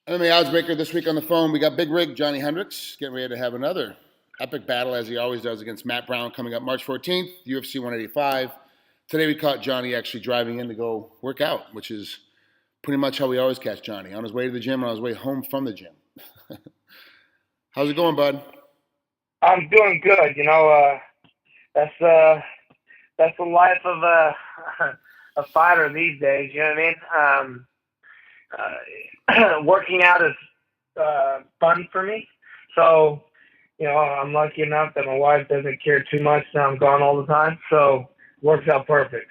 MMAOddsBreaker this week on the phone. We got Big Rig Johny Hendricks getting ready to have another epic battle, as he always does, against Matt Brown coming up March 14th, UFC 185. Today we caught Johny actually driving in to go work out, which is pretty much how we always catch Johny, on his way to the gym and on his way home from the gym. How's it going, bud? I'm doing good. That's the life of a fighter these days. You know what I mean? Working out is fun for me. So, I'm lucky enough that my wife doesn't care too much that I'm gone all the time. So, works out perfect.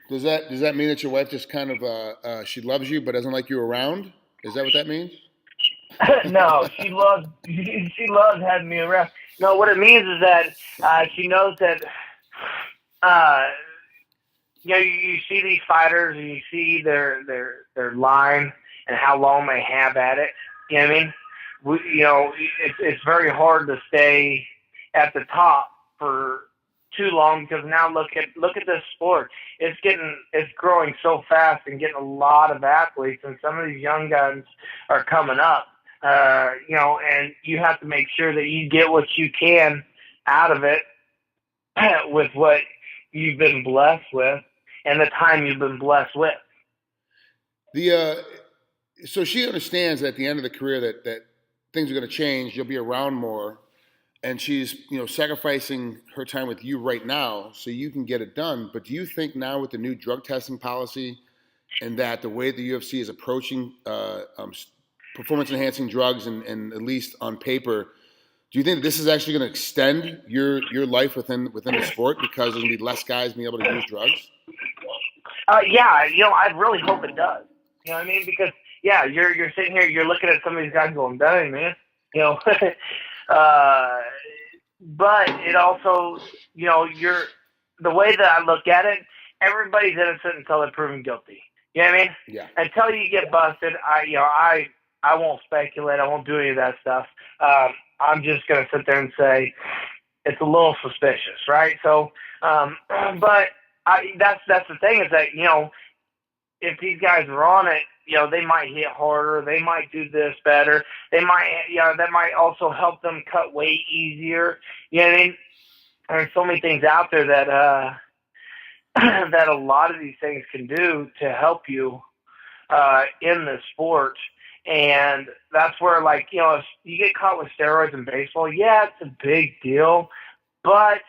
Does that mean that your wife just kind of she loves you but doesn't like you around? Is that what that means? No, she loves having me around. No, what it means is that she knows that you see these fighters and you see their line and how long they have at it. You know what I mean? It's very hard to stay at the top for too long, because now look at this sport. It's growing so fast and getting a lot of athletes, and some of these young guns are coming up. And you have to make sure that you get what you can out of it with what you've been blessed with and the time you've been blessed with. So she understands that at the end of the career that things are going to change. You'll be around more, and she's sacrificing her time with you right now so you can get it done. But do you think now, with the new drug testing policy and that the way the UFC is approaching performance-enhancing drugs, and at least on paper, do you think this is actually going to extend your life within the sport, because there's going to be less guys being able to use drugs? Yeah, I really hope it does. You know what I mean? Because you're sitting here, you're looking at some of these guys going, dang, man. But it also, the way that I look at it, everybody's innocent until they're proven guilty. You know what I mean? Yeah. Until you get busted, I won't speculate. I won't do any of that stuff. I'm just going to sit there and say it's a little suspicious, right? So, but that's the thing, is that, if these guys are on it, they might hit harder. They might do this better. They might, that might also help them cut weight easier. You know what I mean? There's so many things out there that that a lot of these things can do to help you in the sport. And that's where, if you get caught with steroids in baseball, yeah, it's a big deal. But,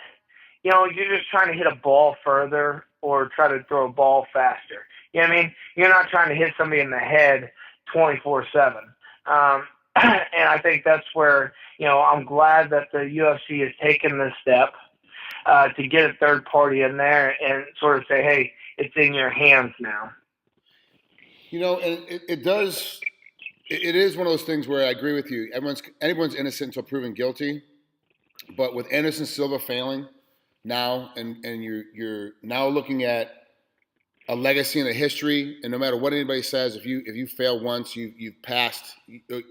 you're just trying to hit a ball further or try to throw a ball faster. You know what I mean? You're not trying to hit somebody in the head 24/7. And I think that's where, I'm glad that the UFC has taken this step to get a third party in there and sort of say, hey, it's in your hands now. And it does. It is one of those things where I agree with you. Anyone's innocent until proven guilty, but with Anderson Silva failing now, and you're now looking at a legacy and a history, and no matter what anybody says, if you fail once, you've passed,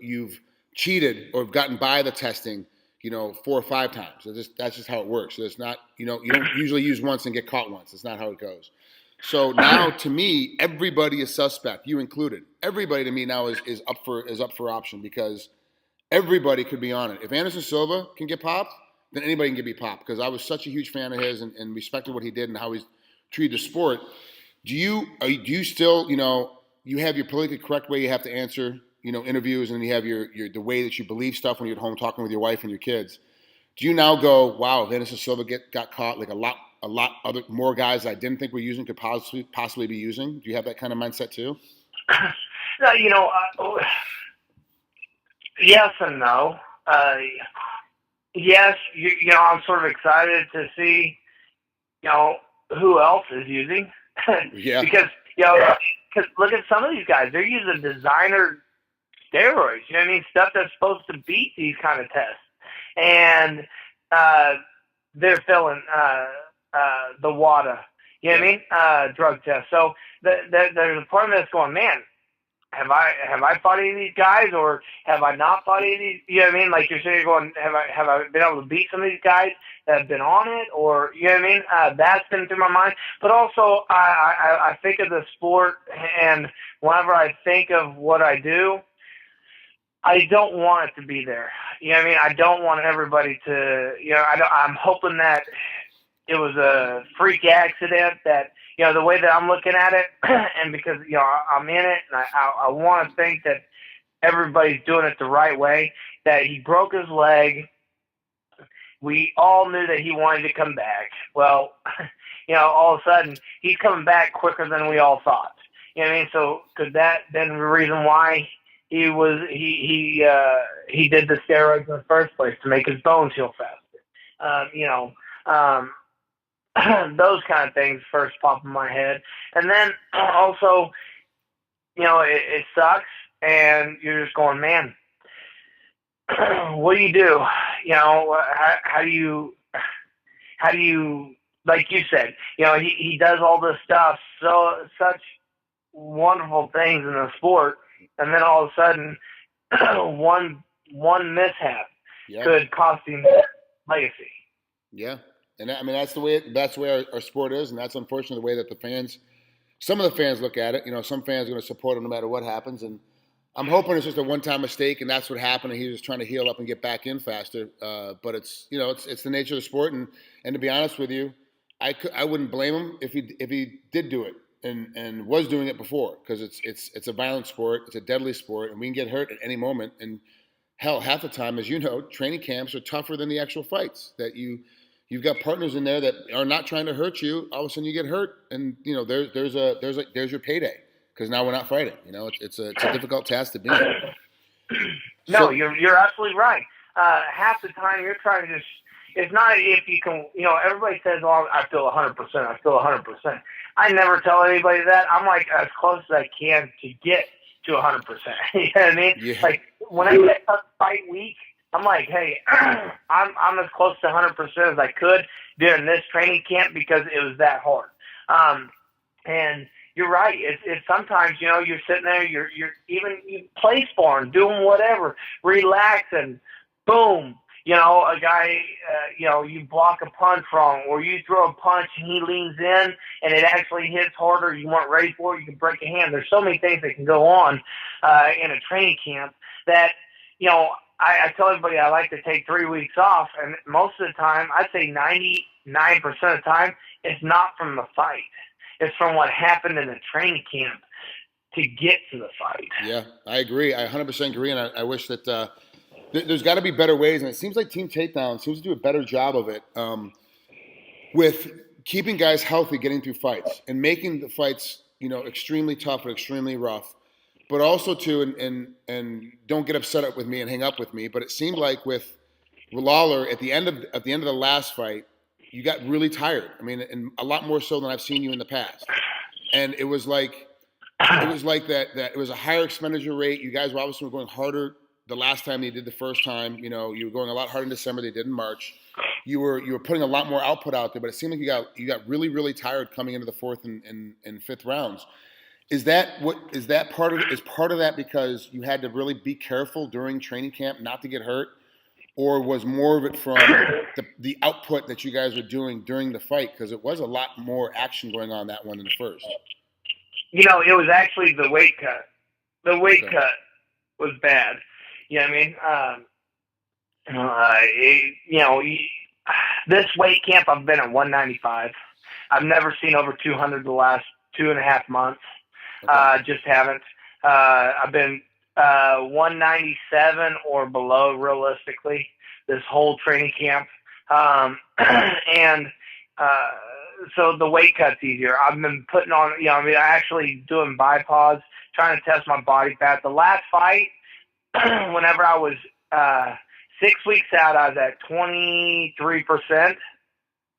you've cheated or gotten by the testing, 4 or 5 times. That's just how it works. So it's not, you don't usually use once and get caught once. That's not how it goes. So now, to me, everybody is suspect, you included. Everybody to me now is up for option, because everybody could be on it. If Anderson Silva can get popped, then anybody can be popped. Because I was such a huge fan of his and respected what he did and how he's treated the sport. Do you still, you have your politically correct way you have to answer, interviews, and you have your the way that you believe stuff when you're at home talking with your wife and your kids. Do you now go, wow, if Anderson Silva got caught, like a lot other more guys I didn't think were using could possibly be using? Do you have that kind of mindset too? Yes and no. Yes, I'm sort of excited to see, who else is using. Yeah. Because look at some of these guys, they're using designer steroids. You know what I mean? Stuff that's supposed to beat these kind of tests, and they're filling the WADA. You know what I mean? Drug test. So there's a part of me that's going, man, have I fought any of these guys, or have I not fought any of these? You know what I mean? Like, you're sitting here going, have I been able to beat some of these guys that have been on it, or you know what I mean? That's been through my mind. But also, I think of the sport, and whenever I think of what I do, I don't want it to be there. You know what I mean? I don't want everybody to, I'm hoping that it was a freak accident that, the way that I'm looking at it, and because, I'm in it, and I want to think that everybody's doing it the right way, that he broke his leg. We all knew that he wanted to come back. Well, all of a sudden, he's coming back quicker than we all thought. You know what I mean? So could that been the reason why he did the steroids in the first place, to make his bones heal faster? Those kind of things first pop in my head. And then also, it sucks, and you're just going, man, what do you do? How do you, like you said, he does all this stuff, such wonderful things in the sport, and then all of a sudden, one mishap could cost him legacy. Yeah. And I mean, that's the way our sport is, and that's unfortunately the way that some of the fans look at it. Some fans are going to support him no matter what happens, and I'm hoping it's just a one-time mistake, and that's what happened, and he was trying to heal up and get back in faster. But it's the nature of the sport, and to be honest with you, I wouldn't blame him if he did do it and was doing it before, because it's a violent sport, it's a deadly sport, and we can get hurt at any moment. And hell, half the time, as you know, training camps are tougher than the actual fights. That you've got partners in there that are not trying to hurt you. All of a sudden, you get hurt, and there's your payday, because now we're not fighting. It's a difficult task to be in. No, you're absolutely right. Half the time, you're trying to just. It's not if you can. Everybody says, "Oh, I feel 100%. I feel 100%." I never tell anybody that. I'm like as close as I can to get to 100%. You know what I mean? Yeah. Like when I get a fight week, I'm like, hey, I'm as close to 100% as I could during this training camp, because it was that hard. And you're right. It's sometimes, you're sitting there, you play sparring, doing whatever, relaxing, boom. A guy, you block a punch wrong, or you throw a punch and he leans in and it actually hits harder. You weren't ready for it. You can break a hand. There's so many things that can go on in a training camp that, I tell everybody I like to take 3 weeks off, and most of the time, I'd say 99% of the time, it's not from the fight. It's from what happened in the training camp to get to the fight. Yeah, I agree. I 100% agree, and I wish that there's got to be better ways, and it seems like Team Takedown seems to do a better job of it with keeping guys healthy, getting through fights, and making the fights, extremely tough and extremely rough. But also too, and don't get upset with me and hang up with me, but it seemed like with Lawler at the end of the last fight, you got really tired. I mean, and a lot more so than I've seen you in the past. And it was like that it was a higher expenditure rate. You guys were obviously going harder the last time they did the first time. You were going a lot harder in December. They did in March. You were putting a lot more output out there, but it seemed like you got really, really tired coming into the fourth and fifth rounds. Is part of that because you had to really be careful during training camp not to get hurt, or was more of it from the output that you guys were doing during the fight, because it was a lot more action going on that one than the first? It was actually the weight cut. The weight cut was bad. You know what I mean? This weight camp, I've been at 195. I've never seen over 200 the last 2.5 months. Just haven't. I've been 197 or below realistically this whole training camp. So the weight cut's easier. I've been putting on, actually doing bipods, trying to test my body fat. The last fight, whenever I was 6 weeks out, I was at 23%.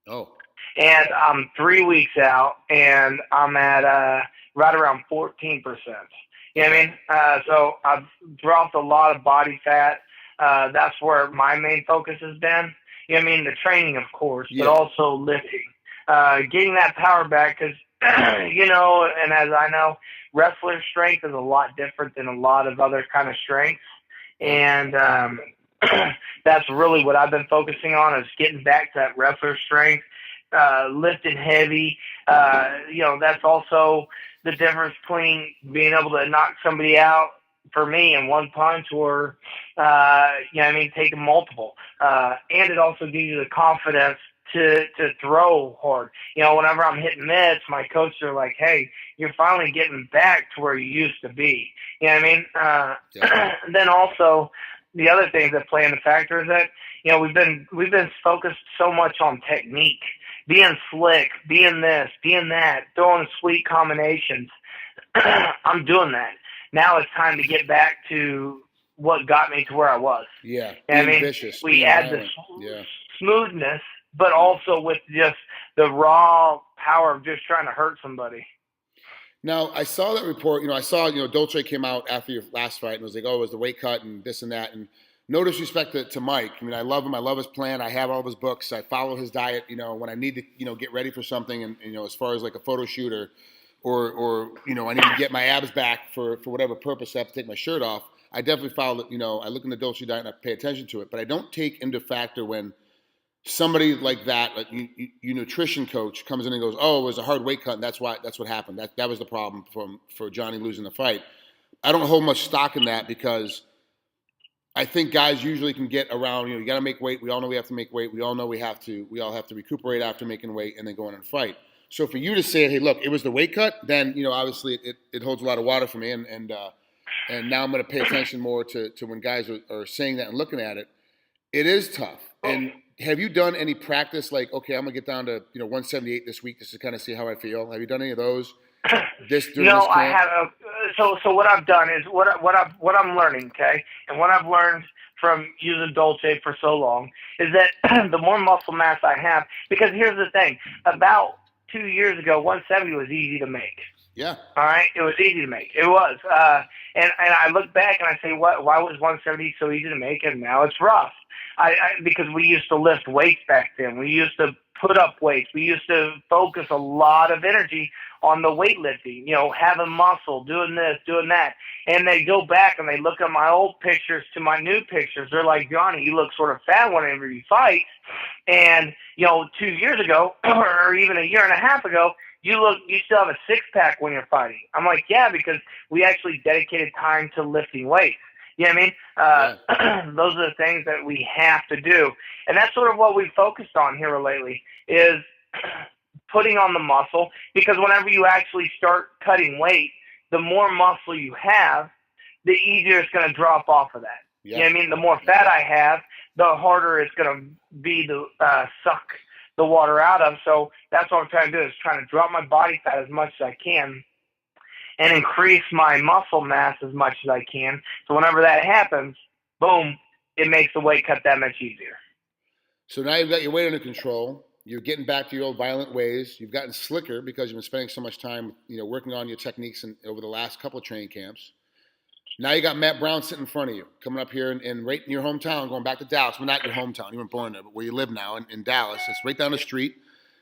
Oh. And I'm 3 weeks out, and I'm at right around 14%. You know what I mean? So I've dropped a lot of body fat. That's where my main focus has been. You know what I mean? The training, of course, but also lifting. Getting that power back, because, and as I know, wrestler strength is a lot different than a lot of other kind of strengths. And that's really what I've been focusing on, is getting back to that wrestler strength, lifting heavy. That's also the difference between being able to knock somebody out for me in one punch, or taking multiple. And it also gives you the confidence to throw hard. Whenever I'm hitting mitts, my coaches are like, "Hey, you're finally getting back to where you used to be." You know what I mean? Then also the other things that play into factor is that we've been focused so much on technique, being slick, being this, being that, throwing sweet combinations. I'm doing that. Now it's time to get back to what got me to where I was. Yeah, vicious. We add the smoothness, but also with just the raw power of just trying to hurt somebody. Now, I saw that report. I saw, Dolce came out after your last fight and was like, oh, it was the weight cut and this and that. And no disrespect to Mike. I mean, I love him. I love his plan. I have all of his books. I follow his diet, when I need to, get ready for something. And, as far as like a photo shoot or I need to get my abs back for whatever purpose I have to take my shirt off. I definitely follow it. I look in the Dolce diet and I pay attention to it. But I don't take into factor when somebody like that, like your nutrition coach, comes in and goes, "Oh, it was a hard weight cut, and that's what happened. That was the problem for Johnny losing the fight." I don't hold much stock in that because I think guys usually can get around. You got to make weight. We all know we have to make weight. We all know we all have to recuperate after making weight and then go in and fight. So for you to say, "Hey, look, it was the weight cut," then obviously it holds a lot of water for me, and now I'm going to pay attention more to when guys are saying that and looking at it. It is tough. And have you done any practice like, okay, I'm gonna get down to 178 this week just to kind of see how I feel? Have you done any of those? I haven't. So what I've done is what I'm learning, okay, and what I've learned from using Dolce for so long is that the more muscle mass I have, because here's the thing, about 2 years ago, 170 was easy to make. Yeah. All right, it was easy to make. It was, and I look back and I say, why was 170 so easy to make, and now it's rough? Because we used to lift weights back then. We used to put up weights. We used to focus a lot of energy on the weightlifting, having muscle, doing this, doing that. And they go back and they look at my old pictures to my new pictures. They're like, "Johnny, you look sort of fat whenever you fight." And, 2 years ago, or even a year and a half ago, you still have a six-pack when you're fighting. I'm like, yeah, because we actually dedicated time to lifting weights. You know what I mean? Those are the things that we have to do. And that's sort of what we've focused on here lately is putting on the muscle, because whenever you actually start cutting weight, the more muscle you have, the easier it's going to drop off of that. Yeah. You know what I mean? The more fat I have, the harder it's going to be to suck the water out of. So that's what I'm trying to do, is trying to drop my body fat as much as I can and increase my muscle mass as much as I can. So whenever that happens, boom, it makes the weight cut that much easier. So now you've got your weight under control. You're getting back to your old violent ways. You've gotten slicker because you've been spending so much time, working on your techniques over the last couple of training camps. Now you got Matt Brown sitting in front of you, coming up here and right in your hometown, going back to Dallas. Well, not your hometown. You weren't born there, but where you live now in Dallas. It's right down the street.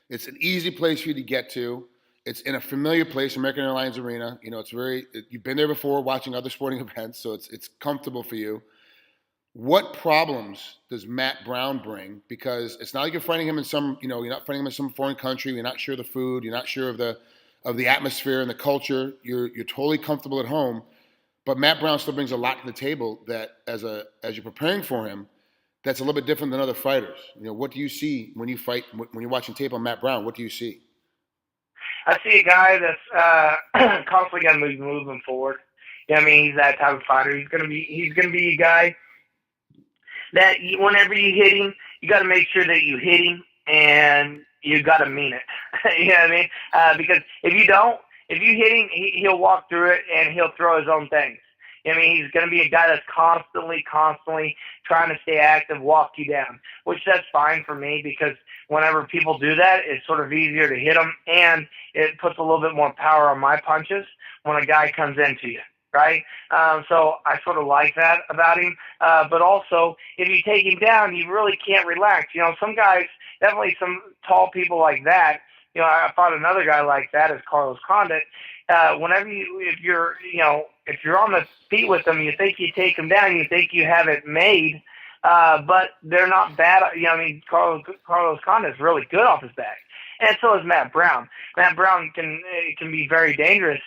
It's an easy place for you to get to. It's in a familiar place, American Airlines Arena. You've been there before watching other sporting events, so it's comfortable for you. What problems does Matt Brown bring? Because it's not like you're fighting him in some, you're not fighting him in some foreign country. You're not sure of the food. You're not sure of the atmosphere and the culture. You're totally comfortable at home. But Matt Brown still brings a lot to the table that as you're preparing for him, that's a little bit different than other fighters. What do you see when you fight, when you're watching tape on Matt Brown? What do you see? I see a guy that's constantly going to be moving forward. I mean, he's that type of fighter. He's going to be a guy that whenever you hit him, you got to make sure that you hit him and you got to mean it. You know what I mean? Because if you hit him, he'll walk through it and he'll throw his own things. I mean, he's going to be a guy that's constantly trying to stay active, walk you down, which that's fine for me, because whenever people do that, it's sort of easier to hit them, and it puts a little bit more power on my punches when a guy comes into you, right? So I sort of like that about him. But also, if you take him down, you really can't relax. Some guys, definitely some tall people like that, I fought another guy like that as Carlos Condit. If you're on the feet with them, you think you take them down, you think you have it made, but they're not bad. Carlos Condit is really good off his back, and so is Matt Brown. Matt Brown can be very dangerous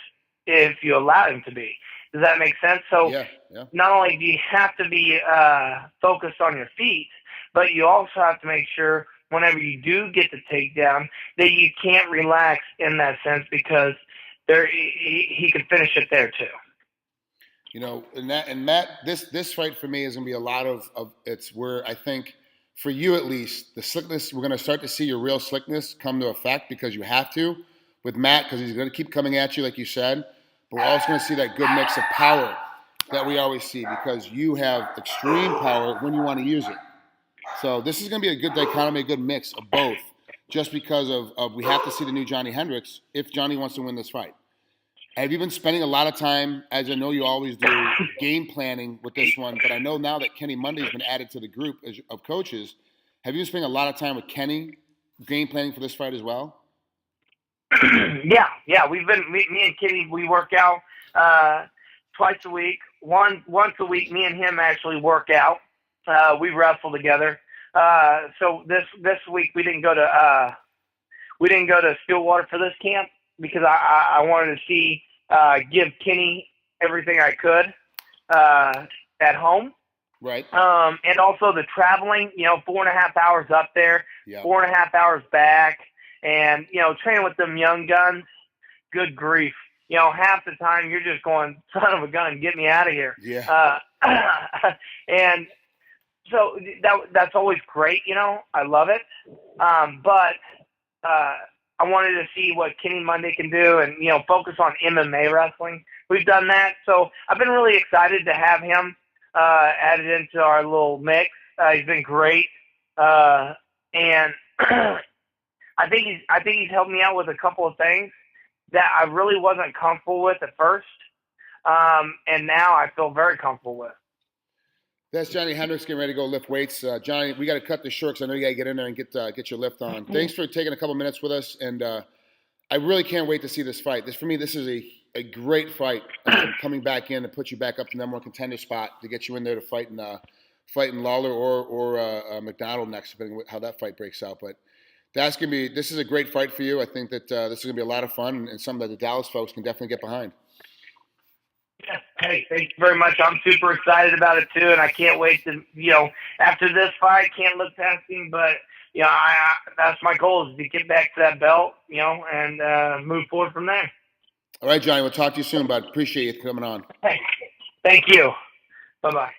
if you allow him to be. Does that make sense? So yeah. not only do you have to be focused on your feet, but you also have to make sure whenever you do get the takedown that you can't relax in that sense, because he could finish it there too. You know, and Matt, this fight for me is going to be a lot of it's where I think for you at least the slickness, we're going to start to see your real slickness come to effect, because you have to with Matt, because he's going to keep coming at you like you said, but we're also going to see that good mix of power that we always see, because you have extreme power when you want to use it. So this is going to be a good dichotomy, a good mix of both, just because of we have to see the new Johny Hendricks if Johnny wants to win this fight. Have you been spending a lot of time, as I know you always do, game planning with this one? But I know now that Kenny Monday's been added to the group of coaches. Have you been spending a lot of time with Kenny game planning for this fight as well? Yeah. We've been me and Kenny. We work out twice a week. Once a week, me and him actually work out. We wrestle together. So this week we didn't go to Stillwater for this camp, because I wanted to see give Kenny everything I could at home. Right. And also the traveling, 4.5 hours up there, 4.5 hours back, and, training with them young guns, good grief. Half the time you're just going, son of a gun, get me out of here. Yeah. And so that's always great, I love it. But I wanted to see what Kenny Monday can do and, focus on MMA wrestling. We've done that. So I've been really excited to have him added into our little mix. He's been great. And I think he's helped me out with a couple of things that I really wasn't comfortable with at first. And now I feel very comfortable with. That's Johny Hendricks getting ready to go lift weights. Johnny, we got to cut this short because I know you got to get in there and get your lift on. Thanks for taking a couple minutes with us, and I really can't wait to see this fight. This is a great fight. Coming back in to put you back up to the number one contender spot to get you in there to fight in Lawler or McDonald next, depending on how that fight breaks out. But this is a great fight for you. I think that this is going to be a lot of fun and something that the Dallas folks can definitely get behind. Yeah. Hey, thank you very much. I'm super excited about it too, and I can't wait to, after this fight, can't look past him, but that's my goal, is to get back to that belt, and move forward from there. All right, Johnny, we'll talk to you soon, bud. Appreciate you coming on. Hey, thank you. Bye-bye.